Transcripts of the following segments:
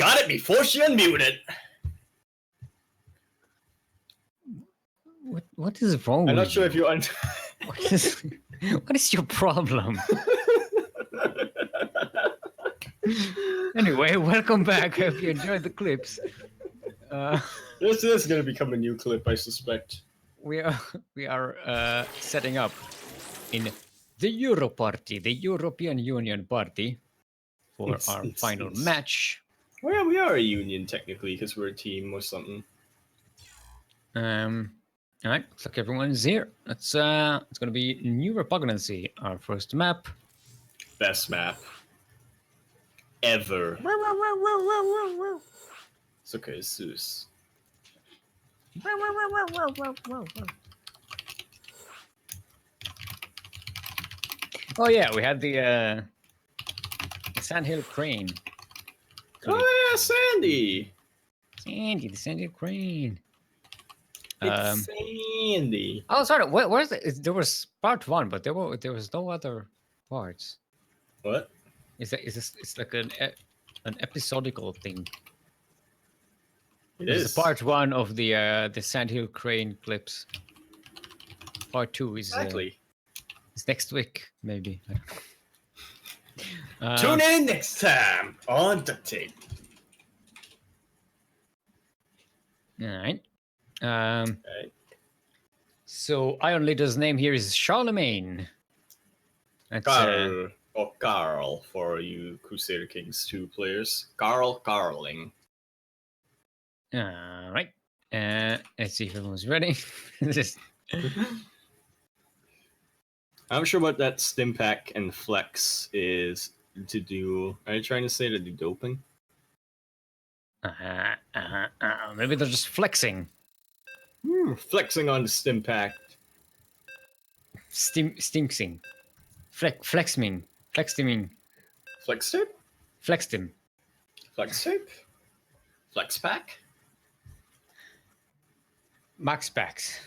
got it before she unmuted. What is wrong? I'm not sure if you. What is your problem? Anyway, welcome back. I hope you enjoyed the clips. This is going to become a new clip, I suspect. We are setting up in the Euro Party, the European Union Party, for our final match. Well, yeah, we are a union technically because we're a team or something. All right, looks like everyone's here. It's going to be New Repugnancy, our first map. Best map ever. It's okay, it's Zeus. Oh yeah, we had the Sandhill Crane. Oh yeah, Sandy. The Sandhill Crane. It's Sandy. Oh, sorry. Where's there was part 1, but there was no other parts. What? It's like an episodical thing. It This is is part 1 of the Sandhill Crane clips. Part 2 is exactly. It's next week, maybe. I don't know. Tune in next time on the tape. All right. So Iron Leader's name here is Charlemagne. That's, Carl, or Carl for you Crusader Kings 2 players. Carling. All right. Let's see if everyone's ready. I'm sure what that stim pack and flex is to do. Are you trying to say to do doping? Maybe they're just flexing. Flexing on the stim pack. Stinksing. Flexming. Flextiming. Flex tape? Flextim. Flex tape? Flex pack? Max packs.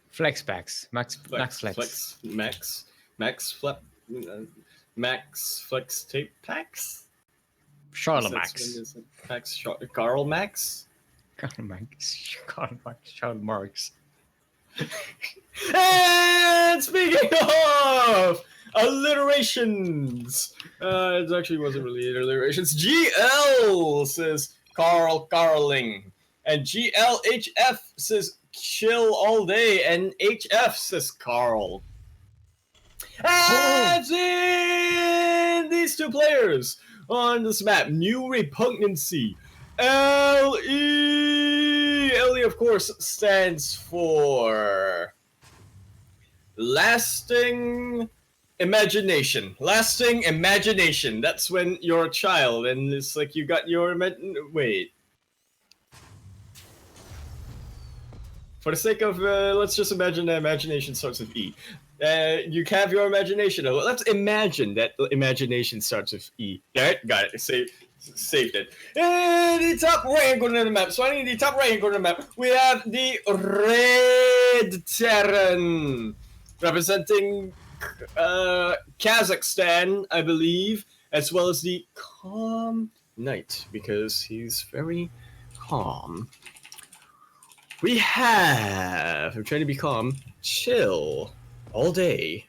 Flex packs. Max flex. Max flex tape packs? Charlemax. Karl Max? Karl Marx. And speaking of alliterations, it actually wasn't really alliterations. GL says Carling, and GLHF says chill all day, and HF says Carl. As in these two players on this map, New Repugnancy. LE, of course, stands for Lasting Imagination. Lasting Imagination. That's when you're a child and it's like you got your... Wait. For the sake of, let's just imagine that imagination starts with E. You have your imagination. Let's imagine that imagination starts with E. Alright, got it. Saved it. In the top right-hand corner of the map, so in the top right-hand corner of the map, we have the Red Terran, representing Kazakhstan, I believe, as well as the Calm Knight, because he's very calm. We have, I'm trying to be calm, chill all day.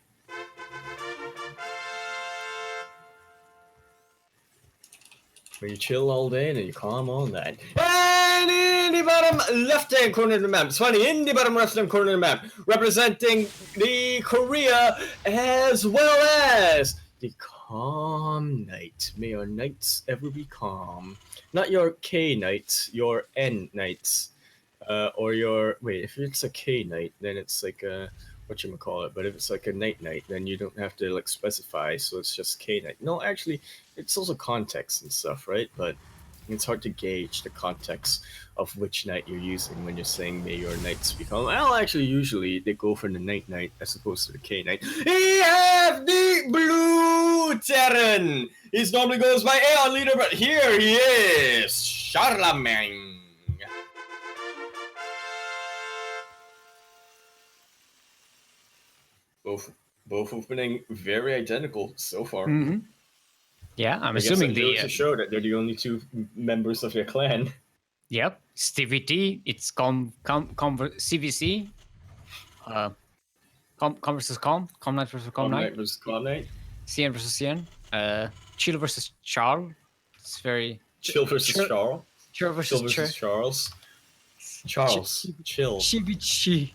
Where you chill all day and then you calm all night. And in the bottom left-hand corner of the map, it's funny, in the bottom left-hand corner of the map, representing the Korea as well as the Calm Knight. May your nights ever be calm. Not your K nights, your N nights. Or your, wait, if it's a K night, then it's like a, whatchamacallit, but if it's like a night, then you don't have to like specify, so it's just K night. No, actually, it's also context and stuff, right? But it's hard to gauge the context of which night you're using when you're saying may your nights be calm. Well, actually, usually they go for the night as opposed to the K night. We have the Blue Terran! He normally goes by Aeon Leader, but here he is, Charlemagne. Both opening very identical so far. Mm-hmm. Yeah, I'm I guess assuming that goes the to show that they're the only two members of your clan. yep, Stevie T. It's CVC. Com versus Com Knight versus Com Knight. Knight versus Calm Knight. CN versus CN. Chill versus Charles. It's very Chill versus Charles. Chill versus Charles. Charles. Chill. Chivichi.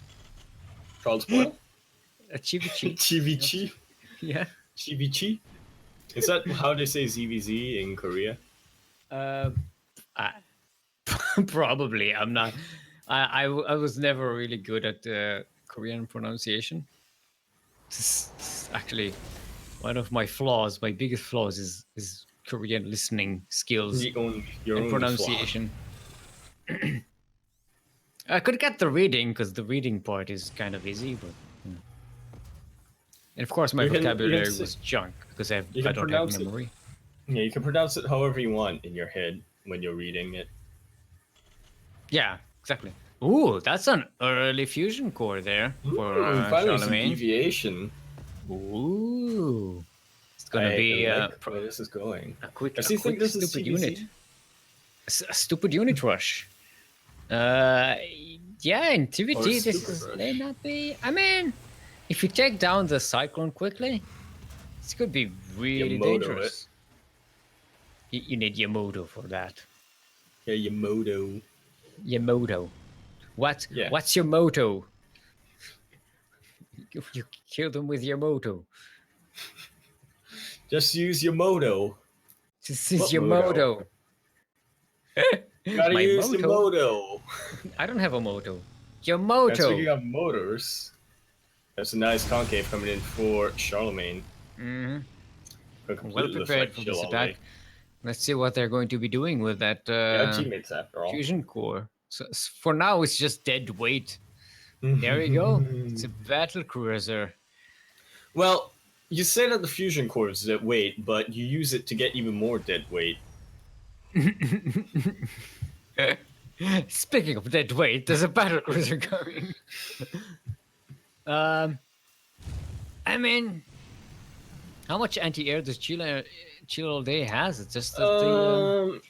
Charles Boyle? Chivichi. Chivichi? Yeah. Chivichi? Is that how they say ZVZ in Korea? Probably. I'm not. I was never really good at Korean pronunciation. Actually, one of my flaws, my biggest flaws, is Korean listening skills and pronunciation. I could get the reading because the reading part is kind of easy, but and of course my vocabulary was junk because I don't have memory. Yeah, you can pronounce it however you want in your head when you're reading it. Yeah, exactly. Ooh, that's an early fusion core there for Charlemagne. Deviation. Ooh, it's gonna be where this is going. A quick think this is stupid unit. A stupid unit rush. Yeah, in TVT this may not be. I mean, if you take down the Cyclone quickly, this could be really dangerous. You need Yamoto for that. Yeah, Yamoto. Yamoto. What's your motto? You kill them with your motto. Just use your motto. This is your motto. Gotta use your motto. I don't have a motto. Your motto. Speaking of motors, that's a nice concave coming in for Charlemagne. Well prepared for this attack. Let's see what they're going to be doing with that teammates after all. fusion core. So for now, it's just dead weight. There you go. It's a battle cruiser. Well, you say that the fusion core is dead weight, but you use it to get even more dead weight. Speaking of dead weight, there's a battle cruiser coming. I mean, how much anti-air does Chile all day has? It's just the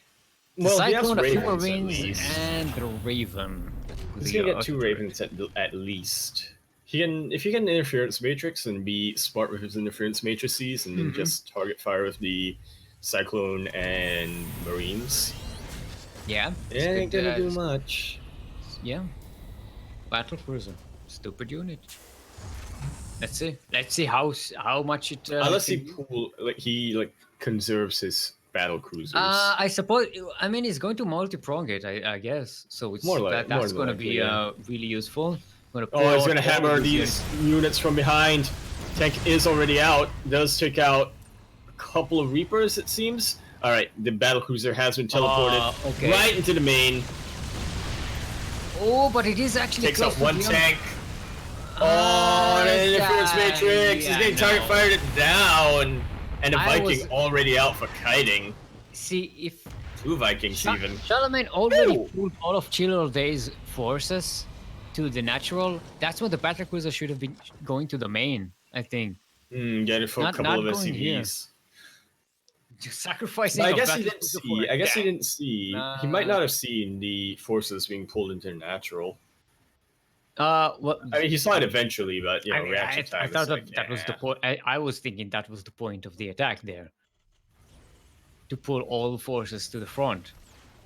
Cyclone, the 4 Marines, and the Raven. He's gonna get 2 Ravens at least. He can, if he can interference matrix and be smart with his interference matrices, and then just target fire with the Cyclone and Marines. Yeah, it ain't gonna do much. Yeah, battle cruiser, stupid unit. Let's see how much it. Unless he conserves his battle cruisers. I suppose. I mean, he's going to multi-prong it. I guess so. It's that's going to be really useful. He's going to hammer these units from behind. Tank is already out. Does take out a couple of Reapers, it seems. All right, the battle cruiser has been teleported right into the main. Oh, but it is actually takes out 1 tank. The interference matrix is getting target fired it down, and the Viking already out for kiting. See if 2 Vikings even. Charlemagne already pulled all of Chill All Day's forces to the natural. That's what the battle cruiser should have been going to the main, I think. Get it for a couple of SCVs. Sacrificing. I guess he didn't see. He didn't see. He might not have seen the forces being pulled into the natural. What? I mean, he saw it eventually, but reaction time. I thought that was the point. I was thinking that was the point of the attack there. To pull all forces to the front,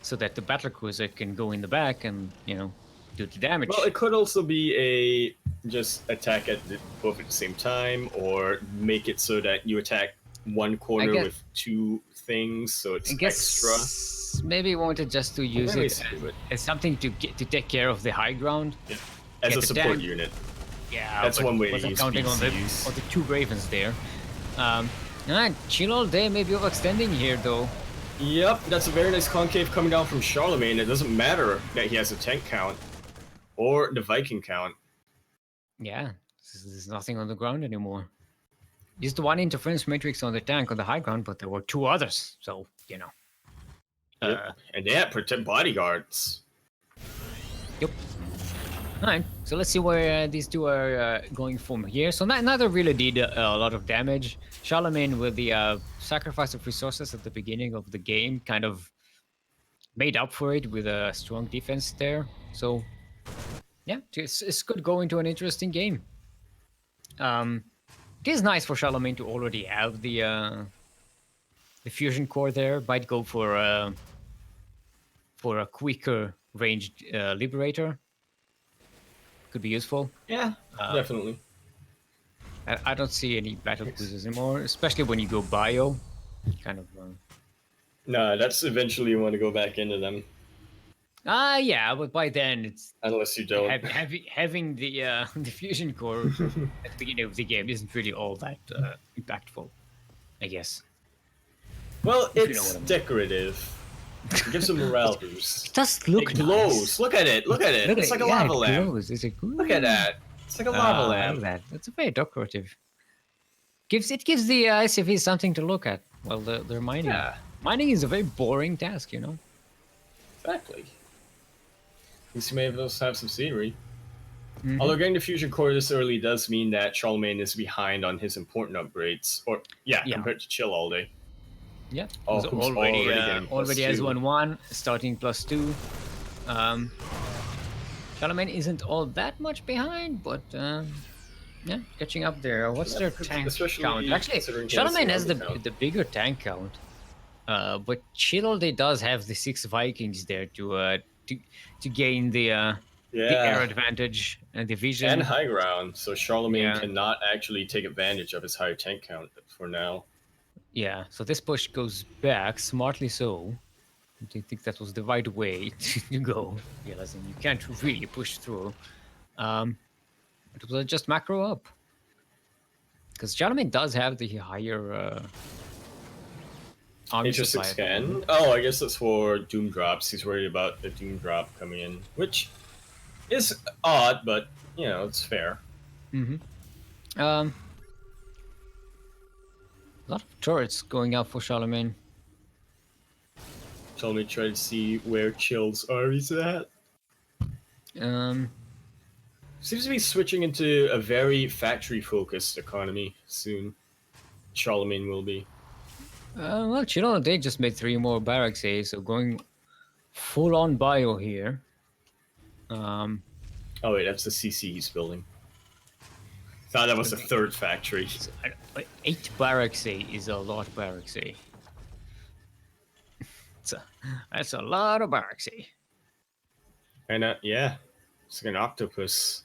so that the battle cruiser can go in the back and do the damage. Well, it could also be a just attack both at the same time, or make it so that you attack one corner with 2 things, so it's extra. Maybe he wanted just to use it as something to take care of the high ground. Yeah. As a support unit. Yeah, that's one way to use counting on the 2 Ravens there. Chill All Day may be overextending here, though. Yep, that's a very nice concave coming down from Charlemagne. It doesn't matter that he has a tank count or the Viking count. Yeah, there's nothing on the ground anymore. Used the 1 interference matrix on the tank on the high ground, but there were 2 others, so Yep. And they had protect bodyguards. Yep. Alright, So let's see where these two are going from here. So neither really did a lot of damage. Charlemagne, with the sacrifice of resources at the beginning of the game, kind of made up for it with a strong defense there. So yeah, it's could go into an interesting game. It is nice for Charlemagne to already have the fusion core there. Might go for a quicker ranged liberator. Could be useful. Yeah, definitely. I don't see any battle cruisers anymore, especially when you go bio. Kind of. No, that's eventually you want to go back into them. Yeah, but by then it's unless you don't. Having the the fusion core at the beginning of the game isn't really all that impactful, I guess. Well, it's decorative. It gives a morale boost. It does look It glows. Nice. Look at it. Look at it. It's like a lava lamp. Glows. Look at that. It's like a lava lamp. That. That's very decorative. It gives the SCVs something to look at while they're mining. Yeah. Mining is a very boring task, you know. Exactly. At least you may have some scenery. Although getting the fusion core this early does mean that Charlemagne is behind on his important upgrades, or compared to Chill all day. Yeah, already has 1-1, starting +2. Charlemagne isn't all that much behind, but yeah, catching up there. What's their tank count? Actually, Charlemagne has the bigger tank count, but Chill all day does have the 6 Vikings there to gain the air advantage and the vision and high ground. So Charlemagne cannot actually take advantage of his higher tank count for now. Yeah, so this push goes back, smartly so. Do you think that was the right way to go? Realizing you can't really push through. It will just macro up. Because Charlemagne does have the higher army supply. Scan. Oh, I guess that's for Doom drops. He's worried about the Doom drop coming in, which is odd, but, you know, it's fair. A lot of turrets going out for Charlemagne. Charlemagne try to see where Chill's army's at. Seems to be switching into a very factory-focused economy soon. Charlemagne will be. Well, Chill they just made 3 more barracks, so going full-on bio here. Oh wait, that's the CC he's building. Thought that was the 3rd factory. 8 barracks is a lot of barracks. That's a lot of barracks. And yeah, it's like an octopus.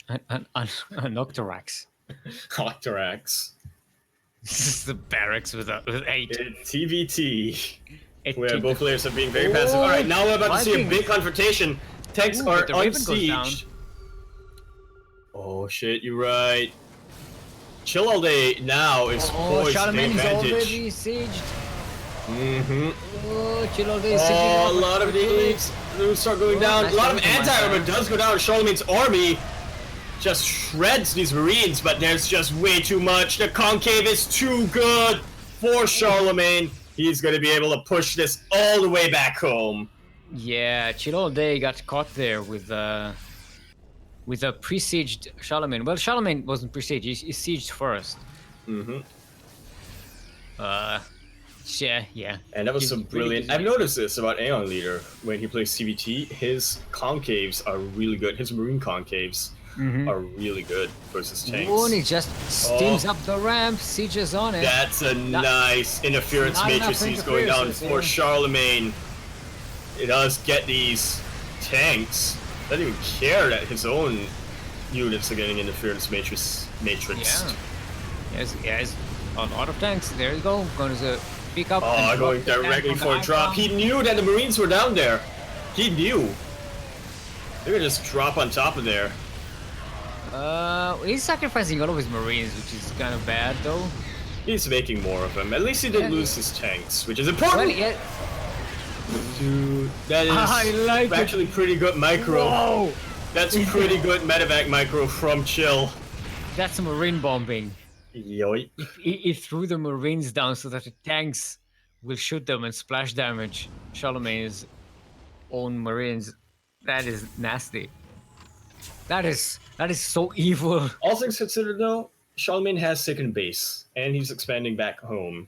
An Octorax. Octorax. This is the barracks with 8. It's TVT. Where both players are being very passive. Alright, now we're about to see a big confrontation. Tanks are on siege. Oh shit, you're right. Chill all day now is poised to take advantage. Already sieged. Oh, Chill all day a lot of these start going down. A lot of anti-armor does go down. Charlemagne's army just shreds these marines, but there's just way too much. The concave is too good for Charlemagne. He's going to be able to push this all the way back home. Yeah, Chill all day got caught there with a pre-sieged Charlemagne. Well, Charlemagne wasn't pre-sieged; he sieged first. Yeah. And that was some brilliant. I've noticed this about Aeon Leader when he plays CBT. His concaves are really good. His marine concaves are really good versus tanks. When he just steams up the ramp, sieges on it. That's a nice interference matrix he's going down for Charlemagne. It does get these tanks. Doesn't even care that his own units are getting interference matrix. Yes, a lot of tanks. There you go. Going to pick up. Oh, going directly for a drop. He knew that the Marines were down there. He knew. They're gonna just drop on top of there. He's sacrificing all of his Marines, which is kind of bad, though. He's making more of them. At least he didn't lose his tanks, which is important. Well, Dude, that is actually pretty good micro. Whoa. That's pretty good medevac micro from Chill. That's marine bombing. Yoink. He threw the Marines down so that the tanks will shoot them and splash damage Charlemagne's own Marines. That is nasty. That is so evil. All things considered, though, Charlemagne has second base, and he's expanding back home.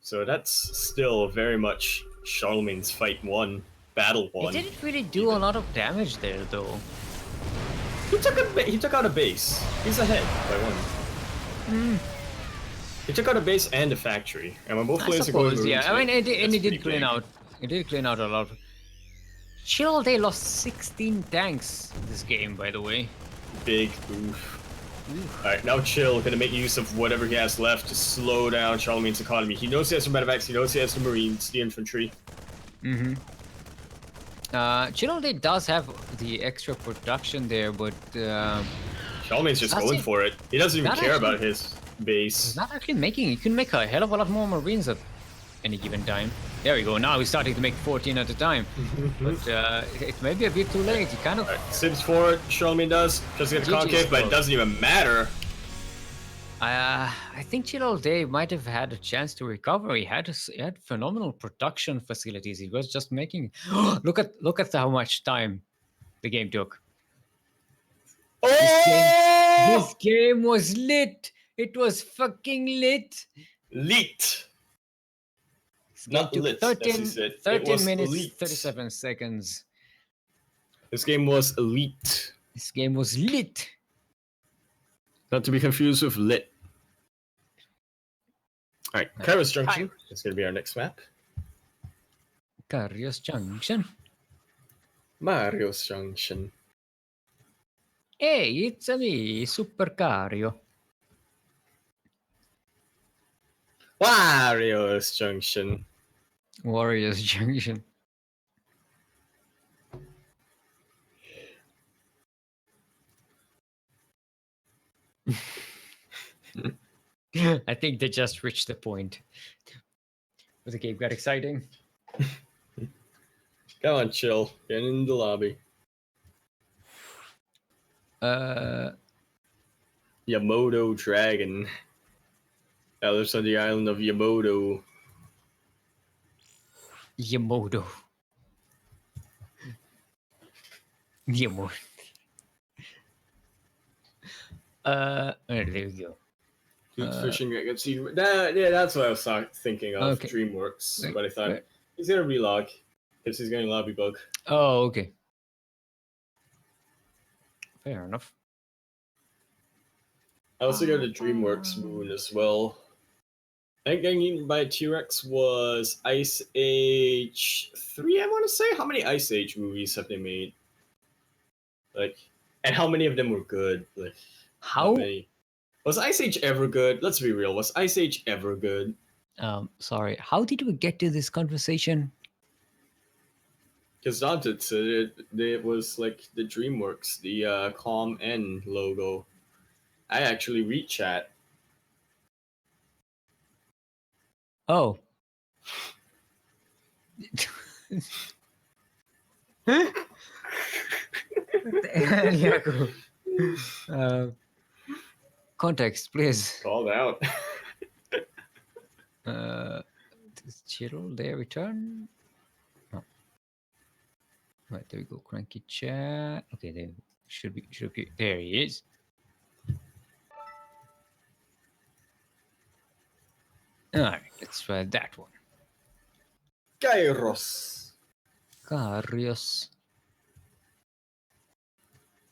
So that's still very much Charlemagne's fight won, battle He won. didn't really do even. a lot of damage there, though. He took out a base. He's ahead by one. He took out a base and a factory, and when both I players are going suppose, yeah. I mean, Marines, it that's did pretty clean big. out. It did clean out a lot. Chill All Day lost 16 tanks this game, by the way. Big oof. Alright, now Chill gonna make use of whatever he has left to slow down Charlemagne's economy. He knows he has some medevacs, he knows he has the Marines, the infantry. Mm-hmm. Chill All Day does have the extra production there, but Charlemagne's just That's going it. for it. He doesn't even That care actually- about his base. he's not actually making. He can make a hell of a lot more Marines at any given time. There we go. Now he's starting to make 14 at a time. But it may be a bit too late. He kind of. Alright, Sims forward, Charlemagne does, just to get the GG's concave, but it close. doesn't even matter. I think Chill All Day might have had a chance to recover. He had phenomenal production facilities. He was just making. look at how much time the game took. Oh! This game was lit. It was fucking lit. Leaked. This game Not took lit, as he 13, said. It 13 was minutes, leaked. 37 seconds. This game was leaked. This game was lit. Not to be confused with lit. Alright, Kairos Junction is going to be our next map. Carios Junction. Mario's Junction. Hey, it's me, Super Cario. Wario's Junction. Warriors Junction. I think they just reached the point where the game got exciting. Come on, Chill. Get in the lobby. Yamoto Dragon. That lives on the island of Yamoto. Yamoto. Yamoto. There we go. Good fishing. I can see. Yeah, that's what I was thinking of. Okay. DreamWorks. But I thought Right. he's gonna relog because he's getting lobby bug. Oh, okay. Fair enough. I also got a DreamWorks moon as well. I think getting eaten by a T-Rex was Ice Age 3, I want to say. How many Ice Age movies have they made? Like, and how many of them were good? Like, How? many? Was Ice Age ever good? Let's be real. Was Ice Age ever good? Sorry. How did we get to this conversation? Because Dante said it was like the DreamWorks, the Calm N logo. I actually read chat. Oh. Context, please. Called out. Does Chill there return? No. Right, there we go. CranKy chat. Okay, there should be. There he is. All right, let's try that one. Kairos. Carios.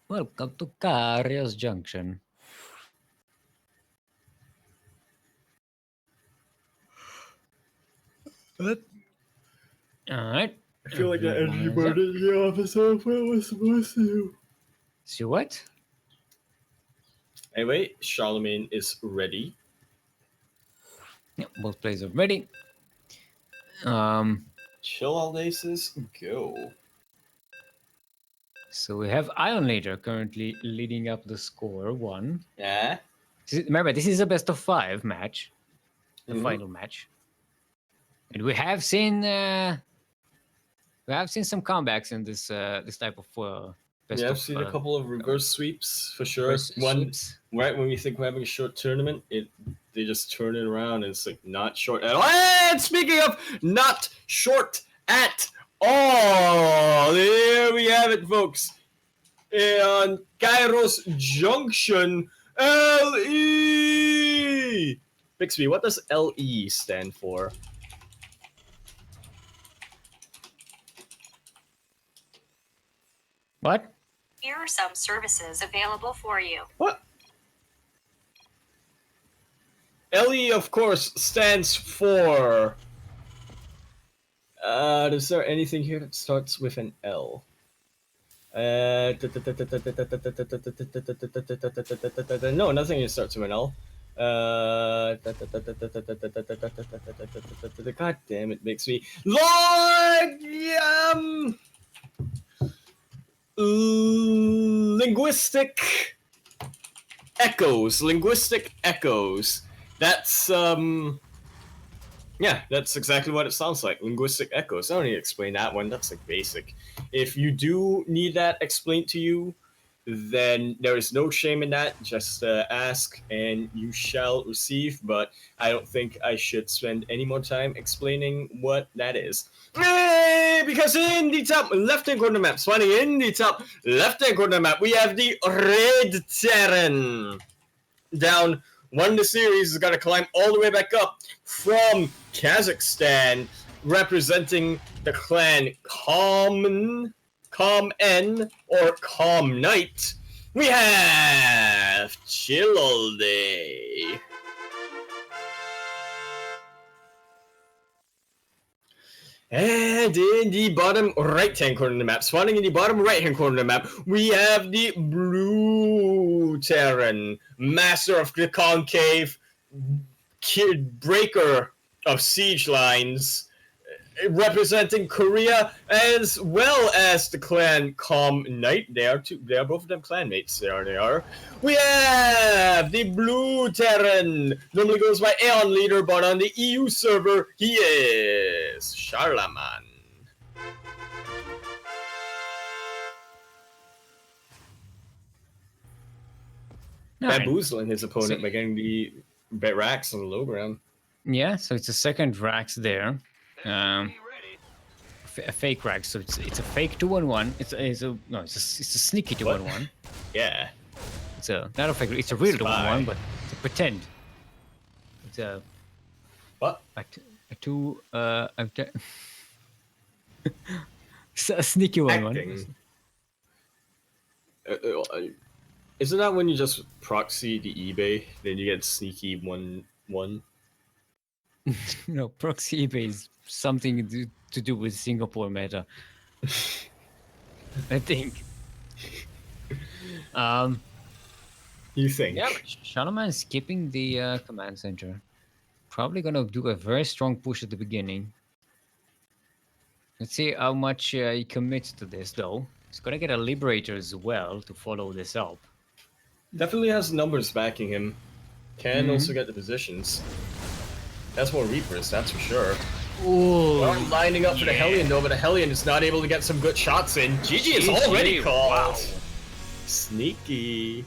Welcome to Carios Junction. All right. I feel like that energy burned in the office of what I was supposed to do. See what? Anyway, Charlemagne is ready. Yep, both players are ready. Chill all aces, go. So we have Iron Leader currently leading up the score 1. Yeah. Remember, this is a best of 5 match, the Mhm. final match, and we have seen some comebacks in this this type of best Yeah, of I've seen a couple of reverse sweeps for sure. reverse One sweeps. right when we think we're having a short tournament, they just turn it around and it's like not short at all. And speaking of not short at all, there we have it, folks. and Kairos Junction LE. Bixby, what does LE stand for? What? Here are some services available for you. What? LE, of course, stands for. Is there anything here that starts with an L? No, nothing here starts with an L. God damn it, makes me Lord. Linguistic echoes. Linguistic echoes. That's Yeah, that's exactly what it sounds like. Linguistic echoes. I don't need to explain that one. That's like basic. If you do need that explained to you, then there is no shame in that. Just ask and you shall receive. But I don't think I should spend any more time explaining what that is. Because in the top left-hand corner map, spawning in the top left-hand corner map, we have the Red Terran. Down one the series is going to climb all the way back up from Kazakhstan, representing the clan Com N or Com Knight. We have Chill All Day. And in the bottom right-hand corner of the map, spawning in the bottom right-hand corner of the map, we have the Blue Terran, master of the concave, breaker of siege lines, representing Korea, as well as the clan Com Knight. They are both of them clanmates. They are. We have the Blue Terran. Normally goes by Aeon Leader, but on the EU server, he is Charlemagne. Bamboozling his opponent by getting the racks on the low ground. Yeah, so it's a second racks there. A fake rack, so it's a fake 2-on-1. It's a sneaky 2-on-1. Yeah. It's not a fake. It's a real 2-on-1, but it's a pretend. It's a what? A sneaky 1-1. Isn't that when you just proxy the eBay, then you get sneaky 1-1? No, proxy eBay is something to do with Singapore meta. I think. You think? Yeah, Charlemagne is skipping the command center. Probably gonna do a very strong push at the beginning. Let's see how much he commits to this, though. He's gonna get a Liberator as well to follow this up. Definitely has numbers backing him. Can also get the positions. That's more Reapers, that's for sure. Ooh, are lining up for the Hellion, though, but the Hellion is not able to get some good shots in. GG is already called. Wow. Sneaky.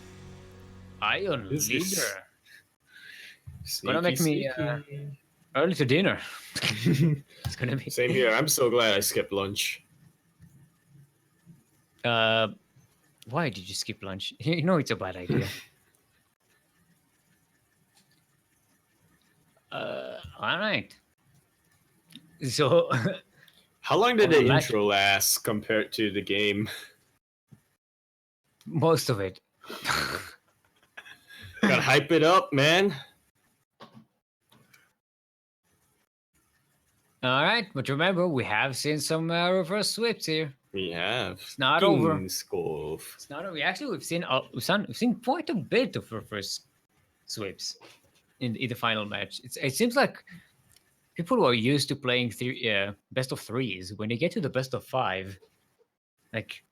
Iron Leader. Sneaky, gonna make me early to dinner. It's gonna be same here. I'm so glad I skipped lunch. Why did you skip lunch? You know it's a bad idea. All right. So, how long did the intro last compared to the game? Most of it. Gotta hype it up, man. All right, but remember, we have seen some reverse sweeps here. We have. It's not over. It's not over. Actually, we've seen quite a bit of reverse sweeps in the final match. It seems like people who are used to playing best of threes, when they get to the best of 5, like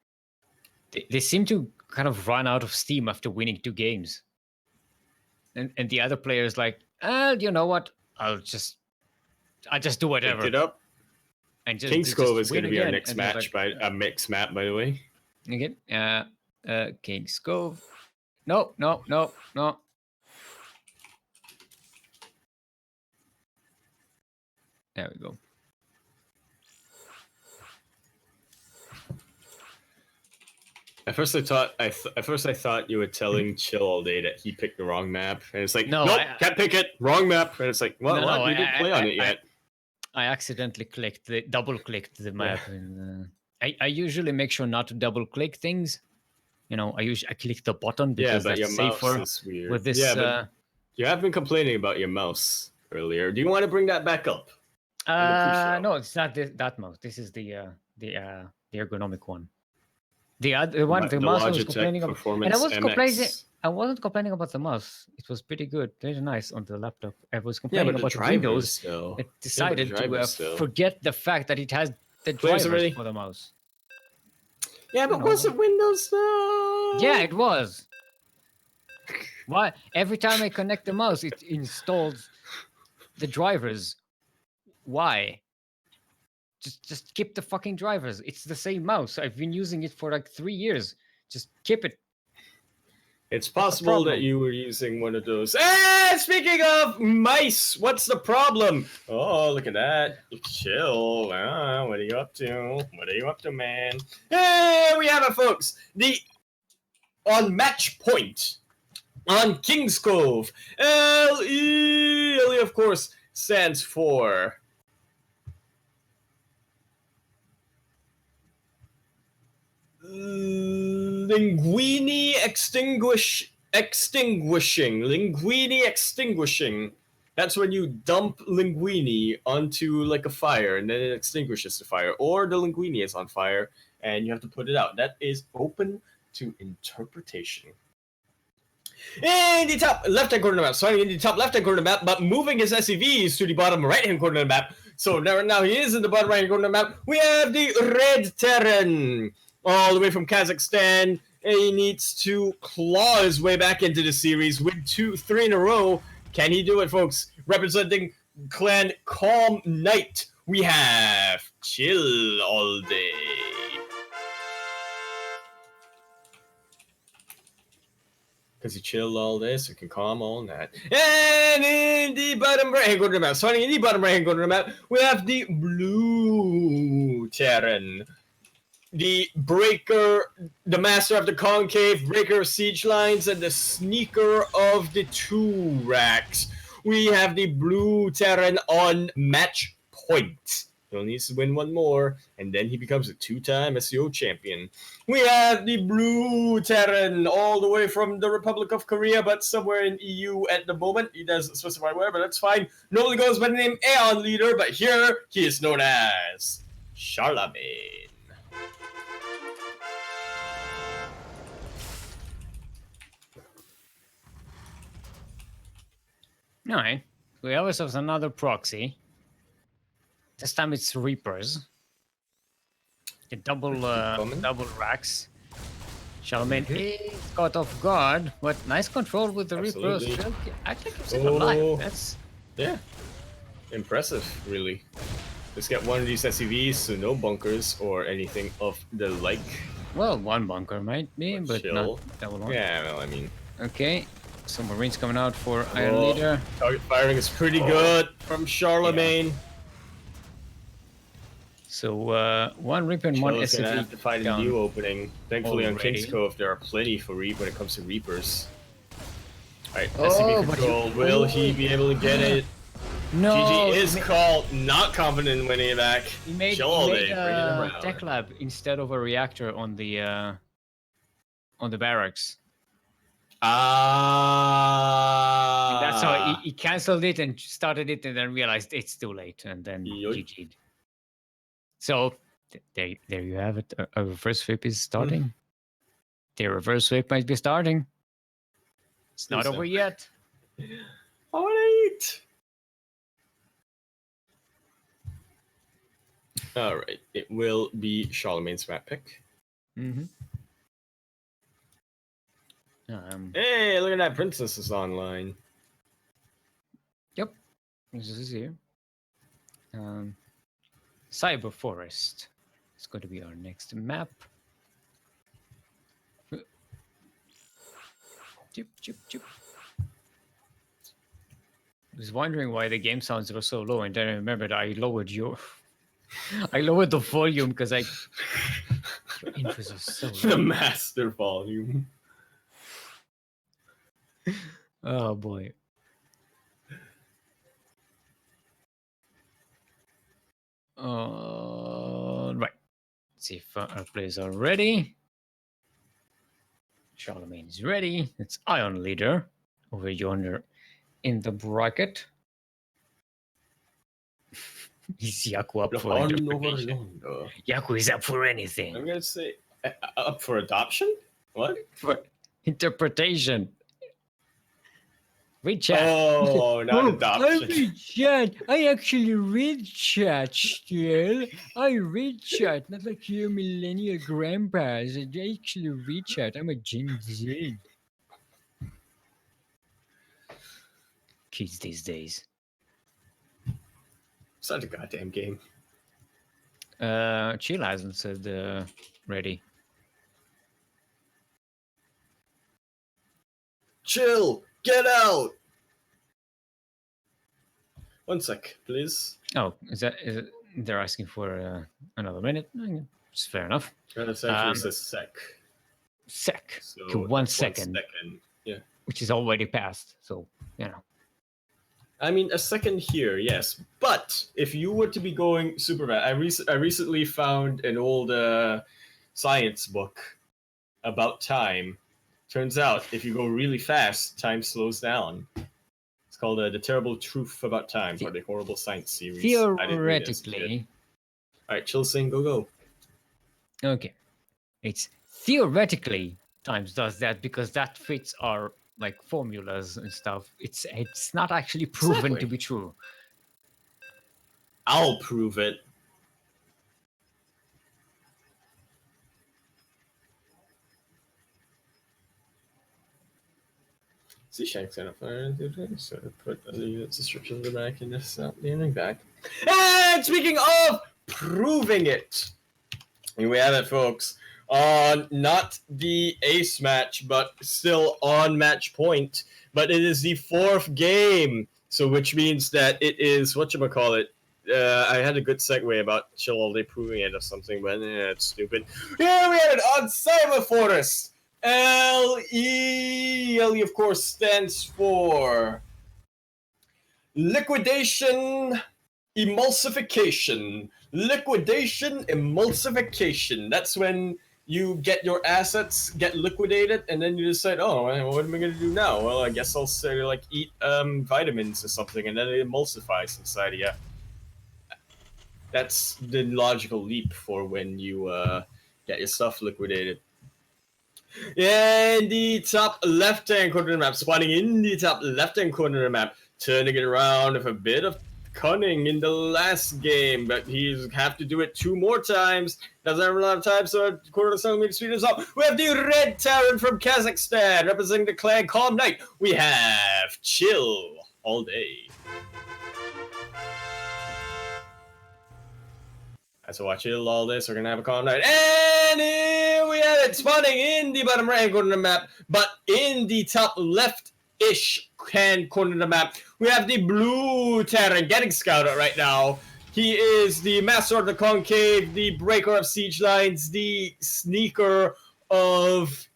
they seem to kind of run out of steam after winning 2 games. And the other players like, you know what? I'll just do whatever. Pick it up. And just King's Cove is going to be our again. next match, by a mixed map, by the way. Again, King's Cove. No. There we go. At first I thought you were telling Chill all day that he picked the wrong map, and it's like, No, nope, can't pick it, wrong map, and it's like, what? No, We didn't play on it yet. I accidentally double clicked the map, and I usually make sure not to double click things. You know, I click the button because but your that's mouse safer is weird. with this. But you have been complaining about your mouse earlier. Do you want to bring that back up? No, it's not that mouse. This is the ergonomic one. The mouse I was complaining about, and I wasn't complaining about the mouse. It was pretty good, very nice on the laptop. I was complaining about the Windows. It decided to forget the fact that it has the drivers for the mouse. Yeah, but was it Windows though? Yeah, it was. Why? Every time I connect the mouse, it installs the drivers. Why? Just keep the fucking drivers. It's the same mouse. I've been using it for like 3 years. Just keep it. It's possible that you were using one of those. Hey, speaking of mice, what's the problem? Oh, look at that. Chill. What are you up to? What are you up to, man? Hey, we have it, folks. On match point on King's Cove, LE, of course, stands for Linguini extinguishing. Linguini extinguishing. That's when you dump linguini onto like a fire and then it extinguishes the fire. Or the linguini is on fire and you have to put it out. That is open to interpretation. In the top left-hand corner of the map, starting in the top left-hand corner of the map, but moving his SCVs to the bottom right-hand corner of the map. So now he is in the bottom right-hand corner of the map. We have the Red Terran, all the way from Kazakhstan. He needs to claw his way back into the series, win 3 in a row. Can he do it, folks? Representing Clan Calm Knight, we have Chill all day. Because he chilled all day, so he can calm all night. And in the bottom right-hand corner of the map, starting in the bottom right-hand corner of the map, we have the Blue Terran. The Breaker, the Master of the Concave, Breaker of Siege Lines, and the Sneaker of the 2 Racks. We have the Blue Terran on match point. He only needs to win one more, and then he becomes a 2-time SEO champion. We have the Blue Terran all the way from the Republic of Korea, but somewhere in EU at the moment. He doesn't specify where, but that's fine. Normally goes by the name Aeon Leader, but here he is known as Charlemagne. Alright. We always have another proxy. This time it's Reapers. The double racks. Charlemagne is caught off guard, but nice control with the Reapers. Actually keeps it alive. That's impressive, really. Just get one of these SCVs, so no bunkers or anything of the like. Well, one bunker might be, but not double one. Yeah, well, I mean. Okay, some Marines coming out for Iron Leader. Target firing is pretty good from Charlemagne. Yeah. So one Reaper and one SCV. Gonna have to fight a new opening. Thankfully on King's Cove there are plenty for Reap when it comes to Reapers. Alright, SCV control. Will he be able to get it? No. GG is called. Not confident in winning it back. He made a tech lab instead of a reactor on the barracks. That's how he cancelled it and started it and then realized it's too late and then GG'd. So there you have it. A reverse sweep is starting. The reverse sweep might be starting. It's not over yet. Alright. Alright. It will be Charlemagne's map pick. Hey, look at that. Princess is online. Yep. This is here. Cyber Forest. It's going to be our next map. Chip, chip, chip. I was wondering why the game sounds were so low, and then I remembered I lowered the volume because Your intros are so The loud. master volume. Oh boy. Right. Let's see if our players are ready. Charlemagne is ready. It's Ion Leader over yonder in the bracket. Is Yaku up for On over interpretation? yonder. Yaku is up for anything. I'm gonna say up for adoption. What? For interpretation. Read chat. Oh, not I adoption. read chat. I actually read chat still. I read chat, not like you millennial grandpas. I actually read chat. I'm a Gen Z. Kids these days. Such a goddamn game. Chill hasn't said ready. Chill. Get out. 1 sec, please. Oh, is it? They're asking for another minute. It's fair enough. It essentially says sec. Sec. So Okay, 1 that's second. 1 second. Yeah. Which is already passed. So, you know. I mean, a second here, yes. But if you were to be going super fast, I recently found an old science book about time. Turns out, if you go really fast, time slows down. It's called The Terrible Truth About Time, for the Horrible Science series. Theoretically. All right, chill, sing, go. Okay. It's theoretically times does that because that fits our like formulas and stuff. It's not actually proven Exactly. to be true. I'll prove it. See, Shank's gonna fire so put the unit's descriptions back in this ending back. And speaking of proving it, here we have it, folks. On not the ace match, but still on match point. But it is the 4th game, so which means that it is whatchamacallit. I had a good segue about Chill All Day proving it or something, but it's stupid. Here we have it on Cyber Fortress. LE, of course, stands for Liquidation Emulsification. Liquidation Emulsification. That's when you get your assets get liquidated, and then you decide, oh, what am I going to do now? Well, I guess I'll say, like, eat vitamins or something, and then it emulsifies inside of you. That's the logical leap for when you get your stuff liquidated. In the top left-hand corner of the map, spawning in the top left-hand corner of the map, turning it around with a bit of cunning in the last game, but he's have to do it 2 more times. Doesn't have a lot of time, so quarter of the centimeter speed is up. We have the Red Tyrant from Kazakhstan, representing the clan Calm Knight. We have Chill All Day. So watch Chill All Day, so we're gonna have a Calm Knight. And here we have it, spawning in the bottom right corner of the map, but in the top left-ish hand corner of the map, we have the Blue Terran getting scouted right now. He is the Master of the Concave, the Breaker of Siege Lines, the Sneaker of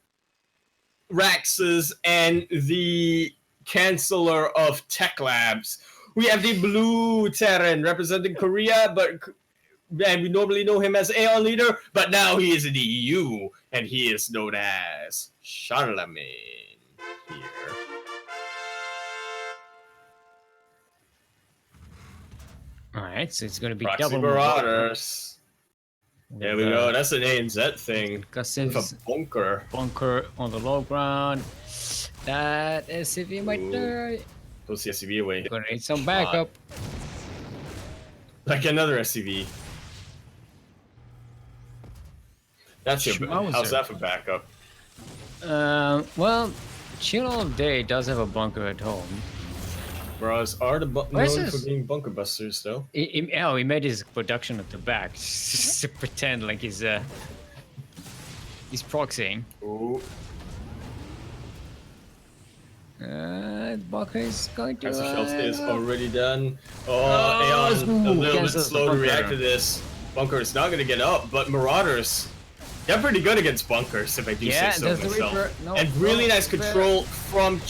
Raxes, and the Canceller of Tech Labs. We have the Blue Terran representing Korea, and we normally know him as Aeon Leader, but now he is in the EU, and he is known as Charlemagne here. All right, so it's going to be Proxy double Marauders. There we go. That's an ANZ thing. With a bunker. Bunker on the low ground. That SCV might die. Puts the SCV away. Gonna need some backup. Like another SCV. That's your. Schmauser. How's that for backup? Well, Chill All Day does have a bunker at home. Bros are known this? for being bunker busters, though. He made his production at the back just to pretend like he's proxying. Ooh. Bunker is going to. Castle Shells is already done. Aeon, a little bit slow to react to this. Bunker is not going to get up, but Marauders They're pretty good against bunkers, if I do say so there's the myself. Reaper. No, And really no, nice control from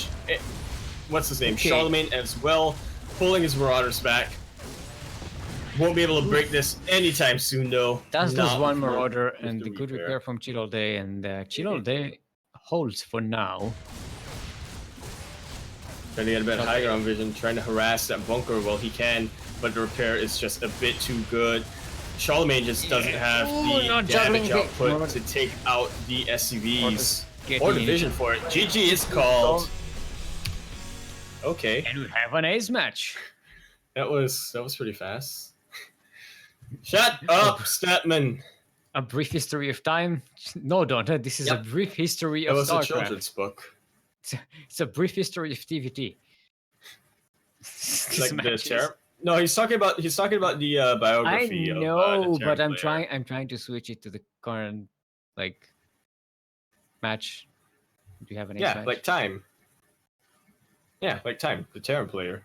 what's his name, Okay. Charlemagne as well, pulling his Marauders back. Won't be able to break this anytime soon, though. That's Not just one with- Marauder with and the good repair from Chill All Day, and Chill All Day holds for now. Trying to get a bit high ground vision, trying to harass that bunker while he can, but the repair is just a bit too good. Charlemagne just doesn't have the not juggling damage the- output to take out the SCVs getting or the vision for it. GG is called. Okay, And we have an ace match. that was pretty fast. Shut up, Statman. A brief history of time. No, Dante, this is a Yep. brief history That of was a StarCraft. children's book. It's a brief history of TVT. It's like the terror. No, he's talking about the I biography. know, of, the but I'm Terran player. trying to switch it to the current match. Do you have an ace Yeah, match? like time. Yeah, like time. The Terran player.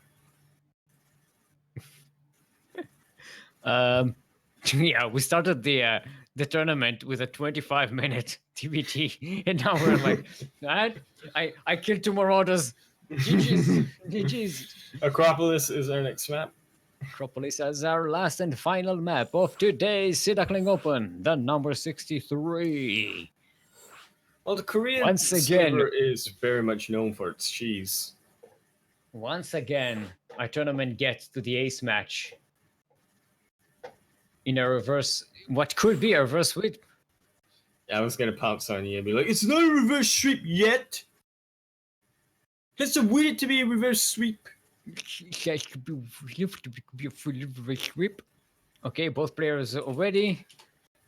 Yeah, we started the tournament with a 25-minute TBT, and now we're like, I killed 2 Marauders. GG's, GG's. Acropolis is our next map. Acropolis as our last and final map of today's Sea Duckling Open, the number 63. Well, the Korean Once again- server is very much known for its cheese. Once again, our tournament gets to the ace match. In a reverse, what could be a reverse sweep. I was gonna pounce on you and be like, "It's not a reverse sweep yet. It's a wait to be a reverse sweep." Okay, both players already.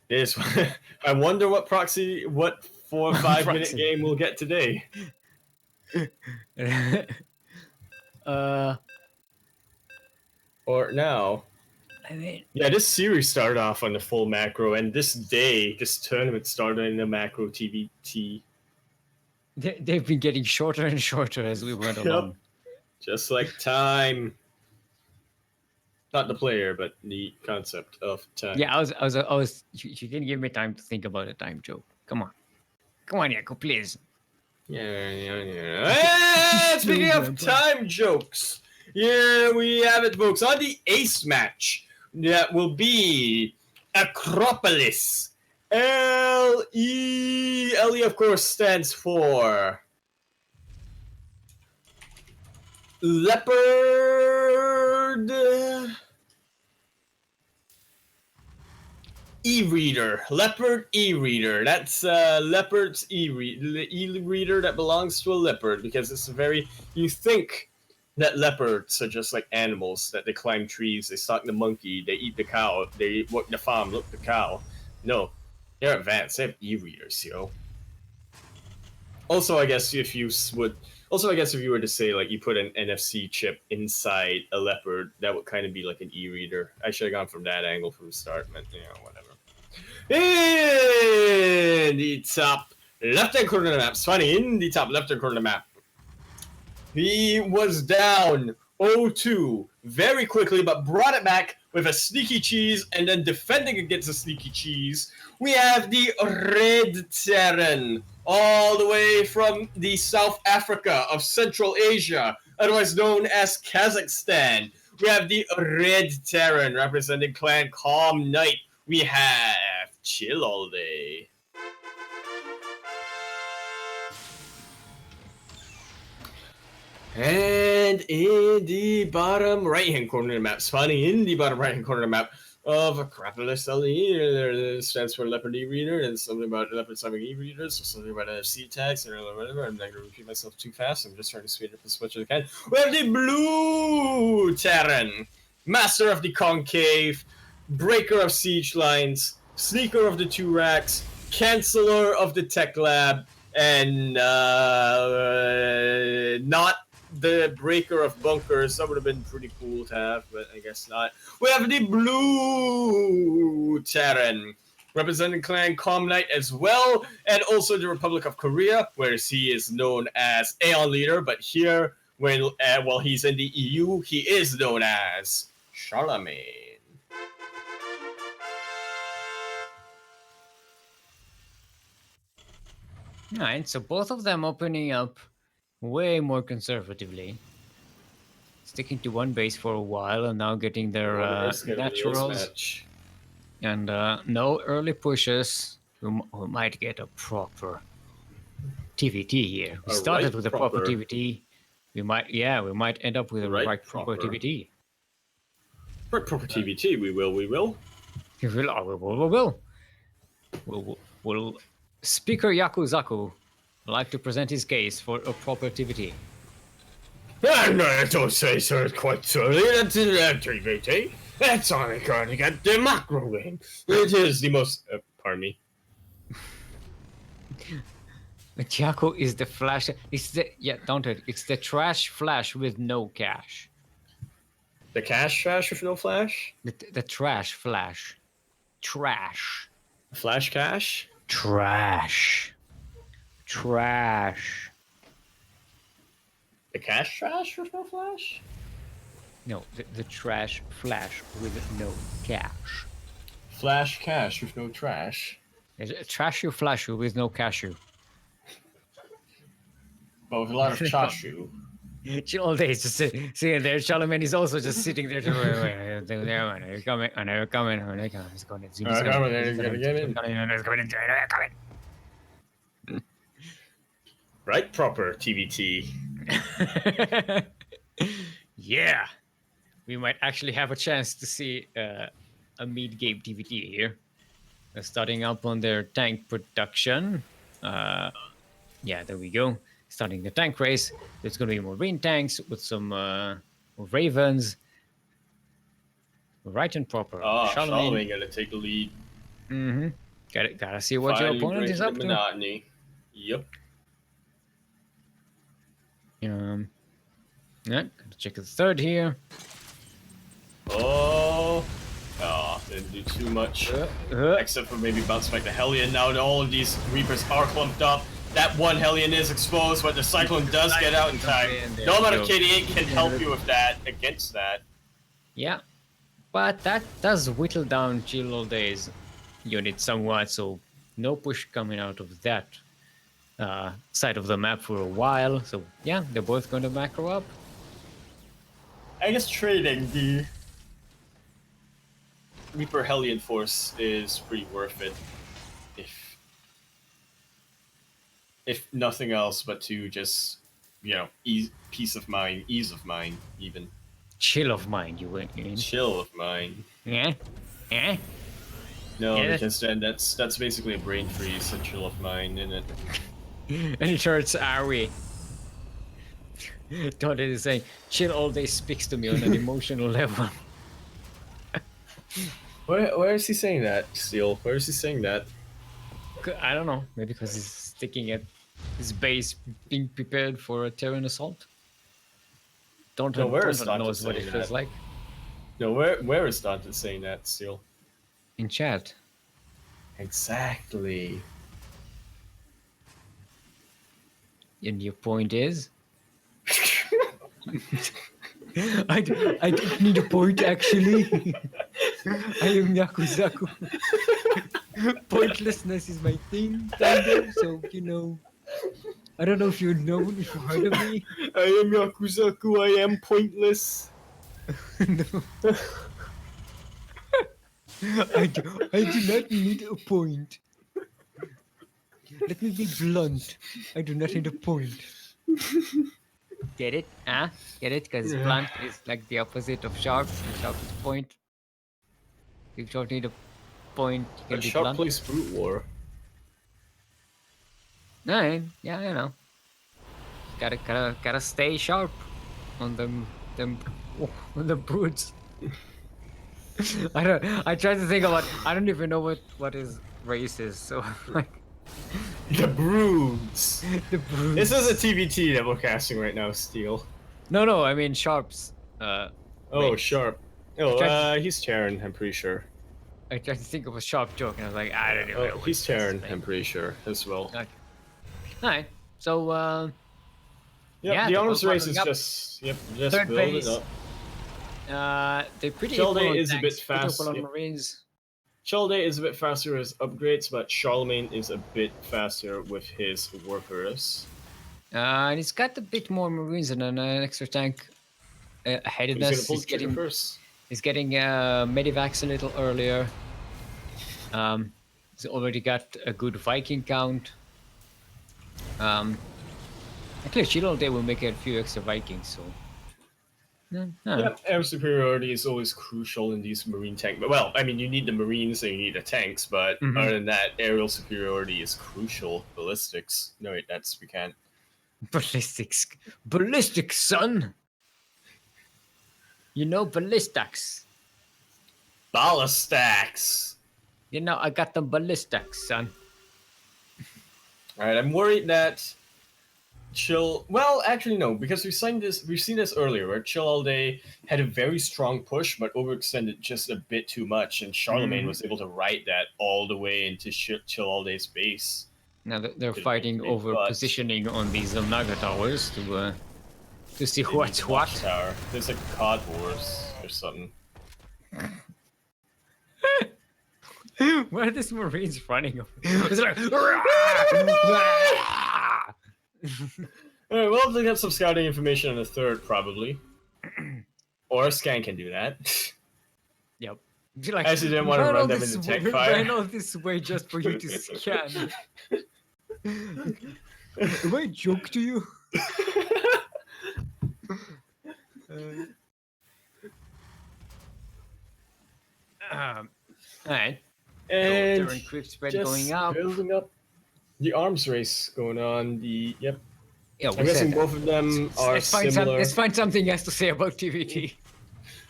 This. I wonder what 4 or 5 minute Proxy. game we'll get today. Or now. I mean, Yeah, this series started off on the full macro, and this tournament started in the macro TVT. they've been getting shorter and shorter as we went along. Just like time. Not the player, but the concept of time. Yeah, I was. You can give me time to think about a time joke. Come on, Yako, please. Yeah. Speaking of time jokes, yeah, we have it, folks. On the ace match, that will be Acropolis. LE, of course, stands for Leopard E-reader. Leopard E-reader. That's Leopard's E-reader that belongs to a leopard, because it's you think that leopards are just like animals, that they climb trees, they stalk the monkey, they eat the cow, they work the farm, look the cow. No, they're advanced. They have e-readers, yo. Also, I guess if you were to say like you put an NFC chip inside a leopard, that would kind of be like an e-reader. I should have gone from that angle from the start, but whatever. In the top left-hand corner of the map, Swanee, in the top left-hand corner of the map, he was down 0-2 very quickly, but brought it back with a sneaky cheese, and then defending against a sneaky cheese, we have the Red Terran, all the way from the South Africa of Central Asia, otherwise known as Kazakhstan. We have the Red Terran representing Clan Calm Knight. We have Chill All Day. And in the bottom right-hand corner of the map, spawning in the bottom right-hand corner of the map of Acropolis LE, stands for Leopard E-reader, and something about Leopard Sonic E-readers, or something about NFC tags, or whatever. I'm not going to repeat myself too fast. I'm just trying to speed up as much as I can. We have the Blue Terran, Master of the Concave, Breaker of Siege Lines, Sneaker of the 2 Racks, Canceller of the Tech Lab, and not the Breaker of Bunkers. That would have been pretty cool to have, but I guess not. We have the Blue Terran, representing Clan Calm Knight as well, and also the Republic of Korea, where he is known as Aeon Leader, but here, while he's in the EU, he is known as Charlemagne. Alright, so both of them opening up way more conservatively. Sticking to one base for a while and now getting their It's gonna be this naturals. match. And no early pushes. We might get a proper TVT here. We started right with a proper proper- TVT. We might end up with a Right right proper proper. TVT. For proper TBT, we will. We will. Will Speaker Yakuzaku like to present his case for a proper TVT? No, don't say so quite early. That's TBT. That's only going to get the macro in. It is the most. Pardon me. Yaku is the flash. It's the don't it? It's the trash flash with no cash. The cash trash with no flash? The trash flash. Trash. Flash cash? Trash. Trash. The cash trash with no flash? No, the trash flash with no cash. Flash cash with no trash? Trash you flash you with no cashew. But with a lot of chashu. All day just sitting there. Charlemagne is also just sitting there. They're coming. I know you're coming. I know you're coming. It's going. It's coming. Right proper TBT. Yeah, we might actually have a chance to see a mid-game TVT here. They're starting up on their tank production. Yeah, there we go. Starting the tank race. There's going to be more Marine tanks with some Ravens. Right and proper. Charlemagne gonna take the lead. Mm-hmm. Gotta see what your Finally opponent is breaking up the to. monotony. Yep. Yeah, gotta check the third here. Oh, didn't do too much. Except for maybe bounce back the Hellion. Now all of these Reapers are clumped up. That one Hellion is exposed, but the Cyclone does get out in time. No amount of KD8 can help you with that, against that. Yeah, but that does whittle down Chill All Day's unit somewhat, so no push coming out of that side of the map for a while. So yeah, they're both going to macro up. I guess trading the Reaper Hellion force is pretty worth it. If nothing else, but to just, peace of mind, ease of mind, even. Chill of mind, you mean? Chill of mind. Yeah? Yeah? No, Yeah, because then that's basically a brain freeze, a chill of mind, isn't it? Any turrets are we? Todd is saying, chill all day speaks to me on an emotional level. Where is he saying that, Steel? Where is he saying that? I don't know. Maybe because he's sticking at his base, being prepared for a Terran assault. Don't know what it feels like. No, where is Dante saying that, Steel? In chat. Exactly. And your point is? I don't need a point, actually. I am Yakuzaku. Pointlessness is my thing, Thunder, so, I don't know if you know, if you've heard of me. I am Yakuzaku, I am pointless. No. I do not need a point. Let me be blunt. I do not need a point. Get it? Get it? Because blunt is like the opposite of sharp. And sharp is point. If you don't need a point, you can But be Sharp blunt. plays Brute War. No, yeah, I know. Gotta stay sharp on them on the brutes. I tried to think about. I don't even know what his race is. So like The Brutes. the brutes. This is a TBT that we're casting right now, Steel. No. I mean sharps. Oh, race. Sharp. Oh, he's Terran, I'm pretty sure. I tried to think of a sharp joke, and I was like, I don't even know. Oh, what he's this Terran, is. I'm pretty sure, as well. Okay. Alright, so Yeah, the they're honors both race is running up. just Third build base. it up. They're pretty Chill equal Day on is a tanks, bit pretty fast, equal on yeah. Marines. Chill is a bit faster with his upgrades, but Charlemagne is a bit faster with his workers. And he's got a bit more Marines and an extra tank ahead of Who's gonna us. pull the trigger first? He's getting Medivacs a little earlier. He's already got a good Viking count. Actually, Shield Day will make a few extra Vikings, so. Yeah, air superiority is always crucial in these marine tank. But well, I mean, you need the marines and you need the tanks, but other than that, aerial superiority is crucial. Ballistics. No, wait, we can't. Ballistics, son. You know ballistics. Ballistics. You know, I got the ballistics, son. All right, I'm worried that well, actually no, because we've seen this earlier, where Chill All Day had a very strong push, but overextended just a bit too much, and Charlemagne was able to ride that all the way into Chill All Day's base. Now they're fighting over positioning on these Naga towers to see what's what. Tower. There's like COD Wars or something. Where are these Marines running? It's like. Alright, we'll have to get some scouting information on the third, probably. Or Scan can do that. Yep. Like, I actually didn't want to run them into tech fire. Ran all this way just for you to scan. Am I a joke to you? Alright. And quick spread just going up. Building up the arms race going on. Yeah, I'm guessing both of them are similar. Let's find something else to say about TVT.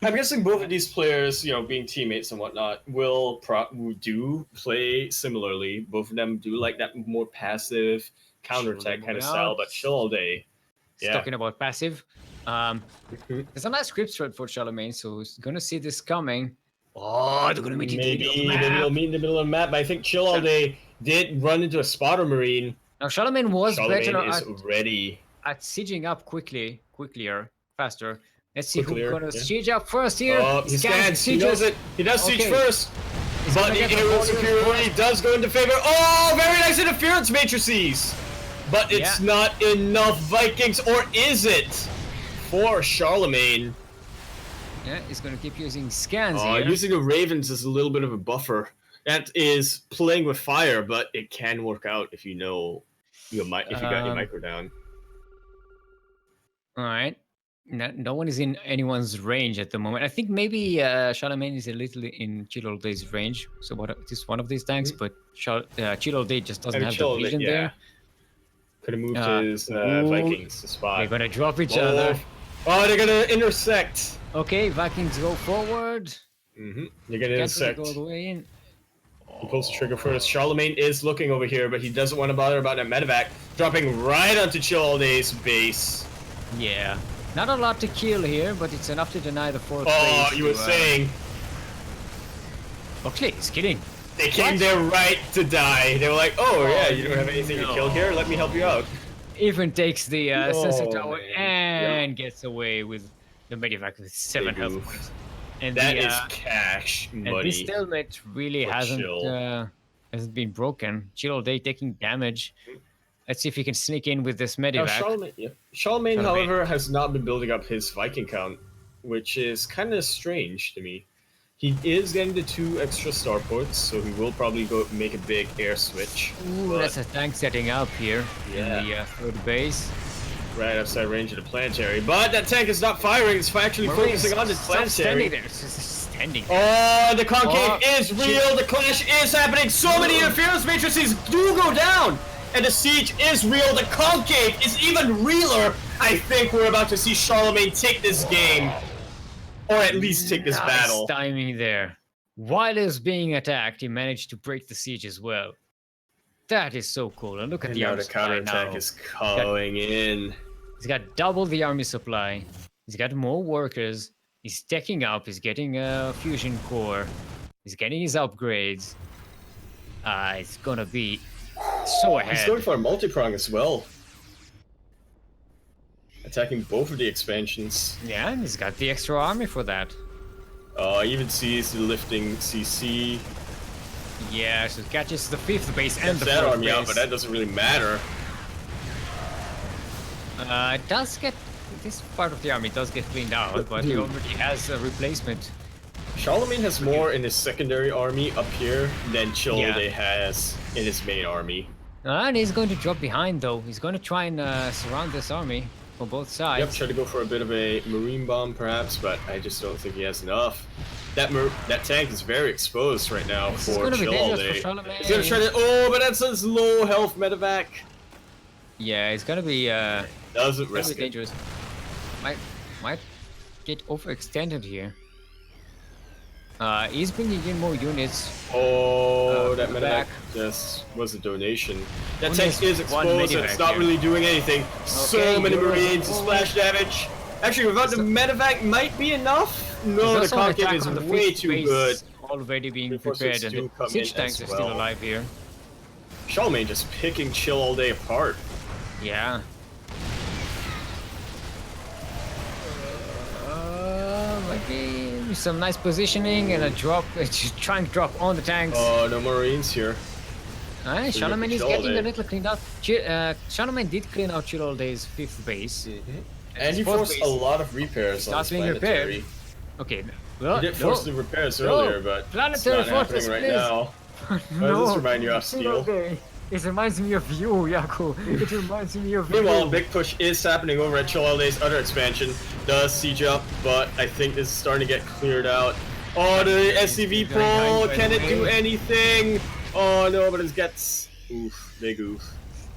I'm guessing both of these players, being teammates and whatnot, will do play similarly. Both of them do like that more passive counterattack kind of style, but Chill All Day. Yeah. Talking about passive. There's a nice script thread for Charlemagne, so he's gonna see this coming. Oh, they're gonna meet maybe they'll meet in the middle of the map. But I think Chill All Day did run into a spotter marine. Now Charlemagne was better ready at sieging up faster. Let's see who's gonna siege up first here. Oh, he scans. He knows it. He does siege first. But the aerial superiority does go into favor. Oh, very nice interference matrices. But it's not enough Vikings, or is it? For Charlemagne. Yeah, he's gonna keep using scans here. Using the Ravens is a little bit of a buffer. That is playing with fire, but it can work out if you got your micro down. All right. No one is in anyone's range at the moment. I think maybe Charlemagne is a little in Chill All Day's range. So it is one of these tanks, but Chill All Day just doesn't have the vision there. Could have moved his Vikings to spot. They're gonna drop each other. Oh, they're gonna intersect. Okay, Vikings go forward. They're gonna intersect. Go all the way in. He pulls the trigger first. Charlemagne is looking over here, but he doesn't want to bother about that medevac. Dropping right onto Chill All Day's base. Yeah. Not a lot to kill here, but it's enough to deny the fourth base. Oh, you were saying. Okay, he's kidding. They came there right to die. They were like, oh yeah, you don't have anything to kill here? Let me help you out. Even takes the sensor tower and gets away with the medevac with 7 health points. And that is cash money. And this stalemate really hasn't been broken. Chill All Day taking damage. Let's see if he can sneak in with this medevac. Charlemagne, however, has not been building up his Viking count, which is kind of strange to me. He is getting the 2 extra starports, so he will probably go make a big air switch. Ooh, that's a tank setting up here in the third base. Right outside range of the planetary. But that tank is not firing, it's actually focusing on the planetary. Standing there. It's just standing there. Oh, the concave is real, the clash is happening, so many interference matrices do go down! And the siege is real, the concave is even realer! I think we're about to see Charlemagne take this game. Or at least take this battle. Nice timing there. While he was being attacked, he managed to break the siege as well. That is so cool. And look at the army supply now. The counterattack is coming in. He's got double the army supply. He's got more workers. He's teching up. He's getting a fusion core. He's getting his upgrades. It's gonna be so ahead. He's going for a multi-prong as well. Attacking both of the expansions. Yeah, and he's got the extra army for that. Even sees the lifting CC. Yeah, so it catches the 5th base and Gets the that 4th army out, base. but that doesn't really matter. It does get this part of the army does get cleaned out, but he already has a replacement. Charlemagne has more in his secondary army up here than Childe Yeah. has in his main army. And he's going to drop behind though. He's going to try and surround this army from both sides. Yep, try to go for a bit of a marine bomb perhaps, but I just don't think he has enough. That tank is very exposed right now This is for gonna be dangerous Childe. for Charlemagne. He's gonna try to. Oh, but that's his low health medevac. Yeah, it's gonna be Doesn't gonna risk be it. dangerous. Might get overextended here. He's bringing in more units. Oh, that medevac back. just was a donation. That Only tank has is one exposed and medevac it's not here. really doing anything. So Okay, many you're marines, the forward. splash damage. Actually, without the medevac might be enough. No, There's the also an concave attack is on the way 5th too base good. already being Reinforcements prepared, do and come the siege in tanks as are still well. alive here. Charlemagne just picking Chill all day apart. Yeah. Maybe some nice positioning and a drop. Just trying to drop on the tanks. Oh, no Marines here. Alright, so Charlemagne is Chill getting Day. a little cleaned out. Charlemagne did clean out Chill All Day's 5th base. And his he 4th forced base a lot of repairs on starts his being repaired. planetary. Okay, well, He did force the repairs No. earlier, but it's Planetary not happening fortress, right please. now. Why does this remind you of Steel? It reminds me of you, Yaku. It reminds me of Meanwhile, a you. big push is happening over at Chilalde's other expansion. Does siege up, but I think this is starting to get cleared out. Oh, the SCV Very kind, pull! by Can the it do way. anything? Oh no, but it gets... Oof, big oof.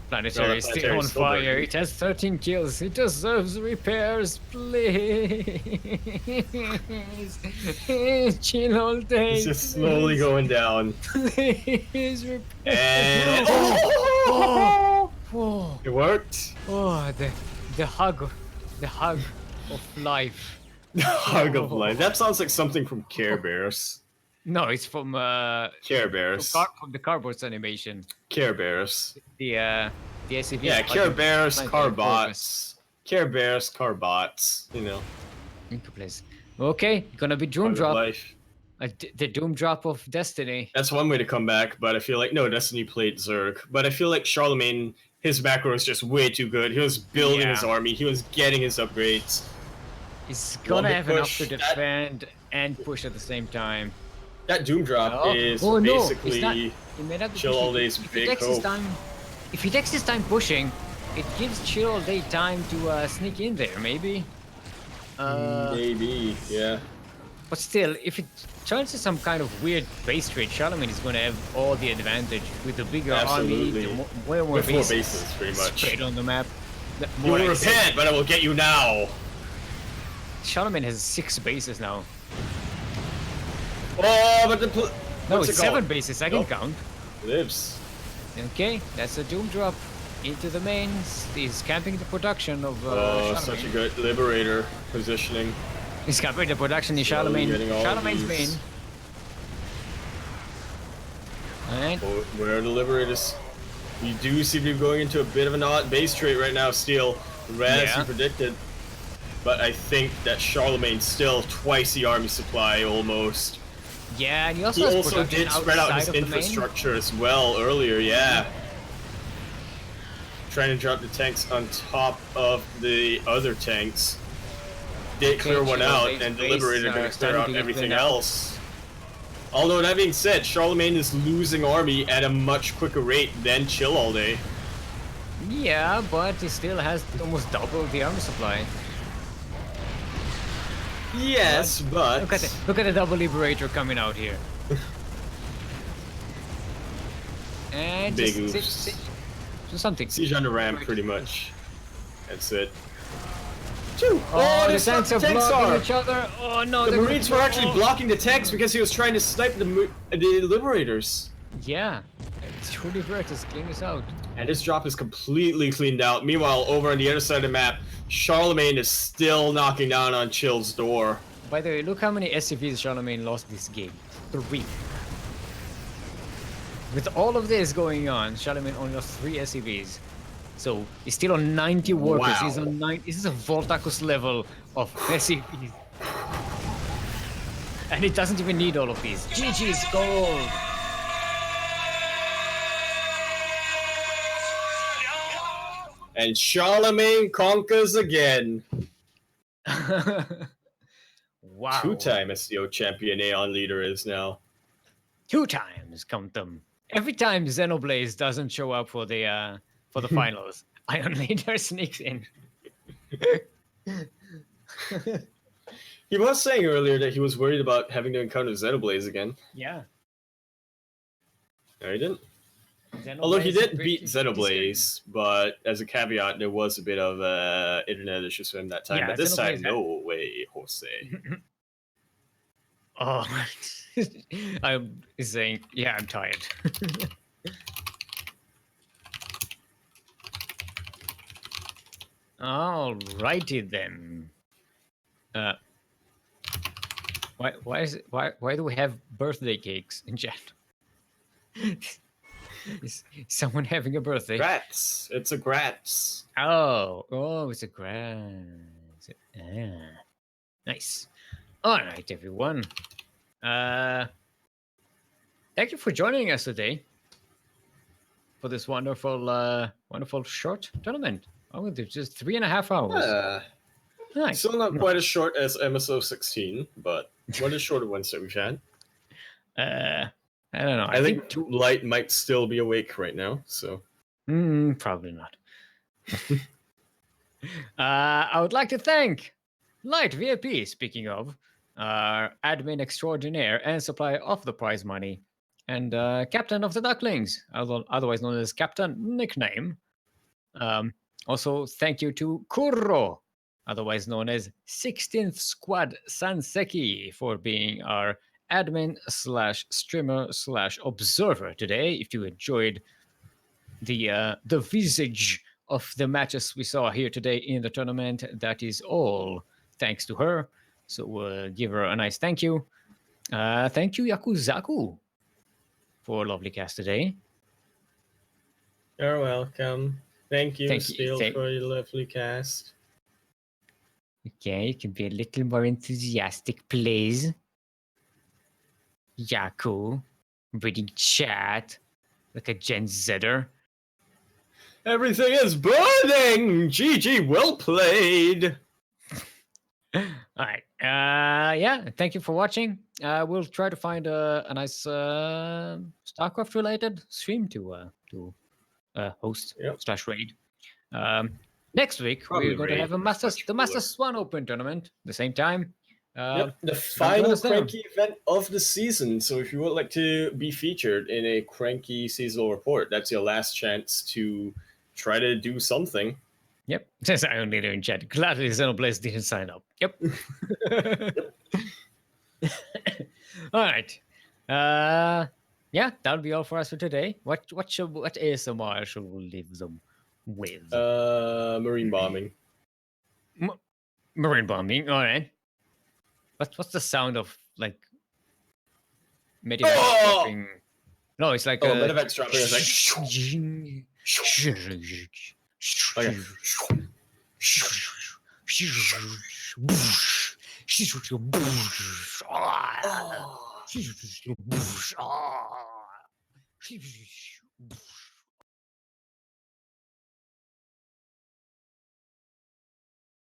Planetary is still Planetary on is still fire. burning. It has 13 kills. It deserves repairs, please. Chill all day. It's just slowly going down. Please repair. And... Oh, oh, It worked. oh, the hug of life. Hug of life. That sounds like something from Care Bears. No, it's from Care Bears. from the cardboards animation. Care Bears. The SCV. Yeah, Care Bears, Planetary Carbots. Care Bears, Carbots. You know, Place. Okay, gonna be Doom hug of Drop. life. The Doom Drop of Destiny. That's one way to come back, but I feel like no, Destiny played Zerg. But I feel like Charlemagne, his macro is just way too good. He was building his Yeah. army. He was getting his upgrades. He's One gonna big have enough push, to that- defend and push at the same time. That Doom Drop is Oh, no, it's basically not. He may not be Chill pushing. All Day's If he big takes his hope. time, if he takes his time pushing, it gives Chill All Day time to sneak in there, maybe. maybe, yeah. But still, if it turns to some kind of weird base trade, Charlemagne is going to have all the advantage with the bigger Absolutely. army, way more With more bases, bases, pretty much. spread on the map. You More will access. repent, but I will get you now. Charlemagne has 6 bases now. Oh, but the No, what's it's it 7 called? bases. I can Nope. count. Lives. Okay, that's a Doom Drop into the mains. He's camping the production of Oh, such a Charlemagne. good Liberator positioning. He's camping the production in Slowly Charlemagne. getting all of Charlemagne's these. main. Alright. Oh, where are the Liberators? We do seem to be going into a bit of an odd base trait right now, Steel, as Yeah. you predicted. But I think that Charlemagne's still twice the army supply, almost. Yeah, and he also He has also production did spread out outside his of the main. infrastructure as well earlier, yeah. Trying to drop the tanks on top of the other tanks. Did clear Okay, one Chill out, Base and the base, Liberator gonna clear starting out to get everything cleaned out. else. Although that being said, Charlemagne is losing army at a much quicker rate than Chill All Day. Yeah, but he still has almost double the army supply. Yes, but Look at the double Liberator coming out here. And Big just oops. do something. siege on the ramp, pretty much. That's it. Oh, the that's tanks what are the blocking each other. Oh no, The they're Marines were gonna- actually blocking the tanks because he was trying to snipe the Liberators. Yeah, it's two Liberators clean this out. And his drop is completely cleaned out. Meanwhile, over on the other side of the map, Charlemagne is still knocking down on Chill's door. By the way, look how many SCVs Charlemagne lost this game. 3. With all of this going on, Charlemagne only lost 3 SCVs. So he's still on 90 workers. Wow. He's on 9. This is a Voltacus level of SCVs. And it doesn't even need all of these. GG's gold! And Charlemagne conquers again. Wow. 2-time SEO champion Aeon leader is now. 2 times, count them. Every time Xenoblaze doesn't show up for the finals, Iron Leader sneaks in. He was saying earlier that he was worried about having to encounter Xenoblaze again. Yeah. No, he didn't. Xenoblaze Although he is did pretty- beat Xenoblaze, but as a caveat, there was a bit of internet issues for him that time. Yeah, but this time, Xenoblaze no way, Jose. Oh, I'm saying, yeah, I'm tired. Alrighty then. Why do we have birthday cakes in chat? Is someone having a birthday? Grats. It's a grats. Oh, it's a grass. Nice. All right, everyone. Thank you for joining us today for this wonderful short tournament. Oh, there's just 3.5 hours. Nice. Still not quite as short as MSO 16, but one of the shorter ones that we've had. I don't know. I think Light might still be awake right now, so. Probably not. I would like to thank Light VIP, speaking of, admin extraordinaire and supplier of the prize money, and captain of the Ducklings, otherwise known as Captain Nickname. Also, thank you to Kuro, otherwise known as 16th Squad Sanseki, for being our admin / streamer / observer today. If you enjoyed the visage of the matches we saw here today in the tournament, that is all thanks to her. So we'll give her a nice thank you. Thank you, Yakuzaku, for a lovely cast today. You're welcome. Thank you, Thank you. Steel, for your lovely cast. Okay, you can be a little more enthusiastic, please. Yaku, reading chat like a Gen Zer. Everything is burning! GG, well played! All right. Yeah, thank you for watching. We'll try to find a nice StarCraft related stream to host / raid. Next week we're going to have the Masters Swan Open tournament the same time. The final CranKy event of the season. So if you would like to be featured in a CranKy seasonal report, that's your last chance to try to do something. Yep. Says I only in chat. Gladly Xenoblaze didn't sign up. Yep. All right. Yeah, that'll be all for us for today. What ASMR should we leave them with? Marine bombing. Marine bombing. All right. What's the sound of like medevacs dropping? No, it's like medevacs dropping is like